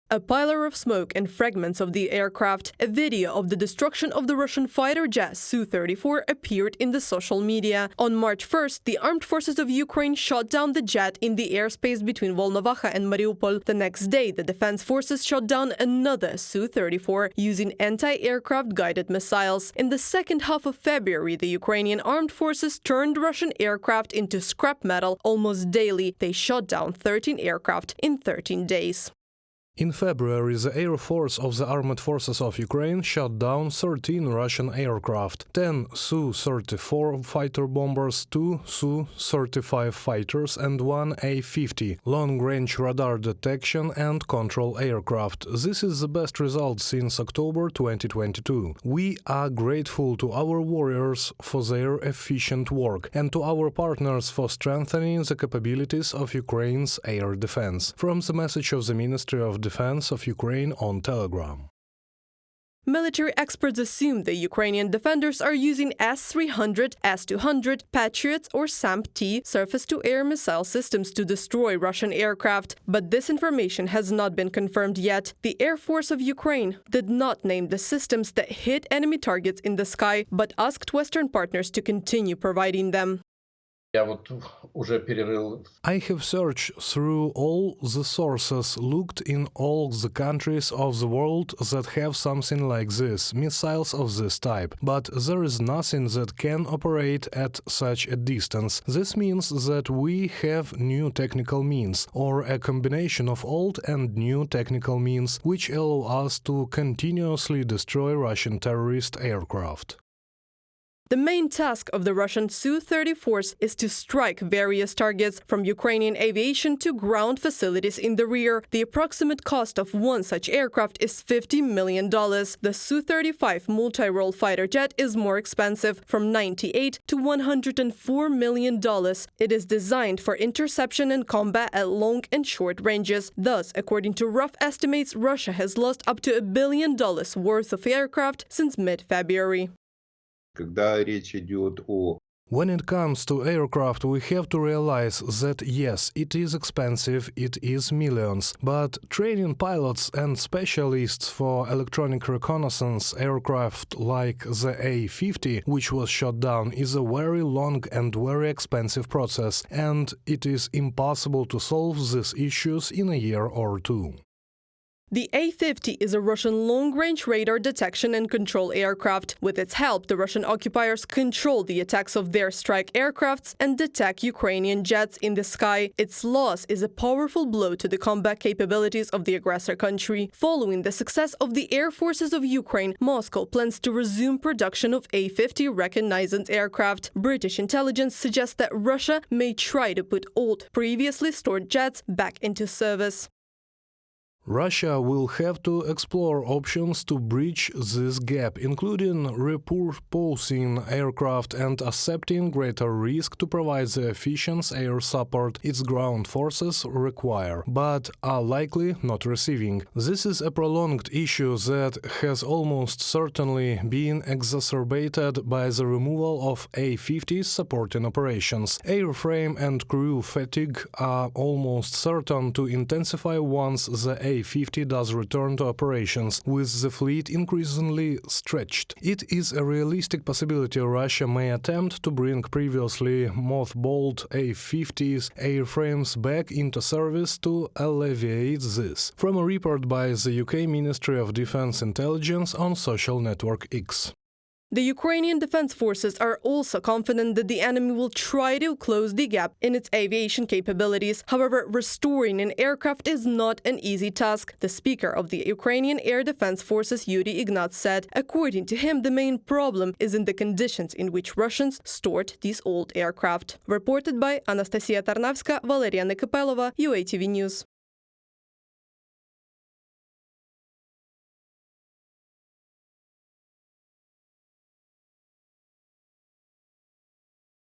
A pillar of smoke and fragments of the aircraft. A video of the destruction of the Russian fighter jet Su-34 appeared in the social media. On March 1st, the armed forces of Ukraine shot down the jet in the airspace between Volnovakha and Mariupol. The next day, the defense forces shot down another Su-34 using anti-aircraft guided missiles. In the second half of February, the Ukrainian armed forces turned Russian aircraft into scrap metal almost daily. They shot down 13 aircraft in 13 days. In February, the Air Force of the Armed Forces of Ukraine shot down 13 Russian aircraft, 10 Su-34 fighter bombers, 2 Su-35 fighters and 1 A-50 long-range radar detection and control aircraft. This is the best result since October 2022. We are grateful to our warriors for their efficient work and to our partners for strengthening the capabilities of Ukraine's air defense. From the message of the Ministry of Defense of Ukraine on Telegram. Military experts assume the Ukrainian defenders are using S-300, S-200, Patriots or SAMP-T surface-to-air missile systems to destroy Russian aircraft. But this information has not been confirmed yet. The Air Force of Ukraine did not name the systems that hit enemy targets in the sky, but asked Western partners to continue providing them. I have searched through all the sources, looked in all the countries of the world that have something like this, missiles of this type, but there is nothing that can operate at such a distance. This means that we have new technical means, or a combination of old and new technical means, which allow us to continuously destroy Russian terrorist aircraft. The main task of the Russian Su-34s is to strike various targets, from Ukrainian aviation to ground facilities in the rear. The approximate cost of one such aircraft is $50 million. The Su-35 multi-role fighter jet is more expensive, from $98 to $104 million. It is designed for interception and combat at long and short ranges. Thus, according to rough estimates, Russia has lost up to $1 billion worth of aircraft since mid-February. When it comes to aircraft, we have to realize that yes, it is expensive, it is millions, but training pilots and specialists for electronic reconnaissance aircraft like the A-50, which was shot down, is a very long and very expensive process, and it is impossible to solve these issues in a year or two. The A-50 is a Russian long-range radar detection and control aircraft. With its help, the Russian occupiers control the attacks of their strike aircrafts and detect Ukrainian jets in the sky. Its loss is a powerful blow to the combat capabilities of the aggressor country. Following the success of the air forces of Ukraine, Moscow plans to resume production of A-50 reconnaissance aircraft. British intelligence suggests that Russia may try to put old, previously stored jets back into service. Russia will have to explore options to bridge this gap, including repurposing aircraft and accepting greater risk to provide the efficient air support its ground forces require, but are likely not receiving. This is a prolonged issue that has almost certainly been exacerbated by the removal of A-50's supporting operations. Airframe and crew fatigue are almost certain to intensify once the A-50 does return to operations, with the fleet increasingly stretched. It is a realistic possibility Russia may attempt to bring previously mothballed A-50's airframes back into service to alleviate this. From a report by the UK Ministry of Defense Intelligence on social network X. The Ukrainian defense forces are also confident that the enemy will try to close the gap in its aviation capabilities. However, restoring an aircraft is not an easy task. The speaker of the Ukrainian Air Defense Forces, Yuri Ignat, said, according to him, the main problem is in the conditions in which Russians stored these old aircraft. Reported by Anastasia Tarnavska, Valeria Nekipelova, UATV News.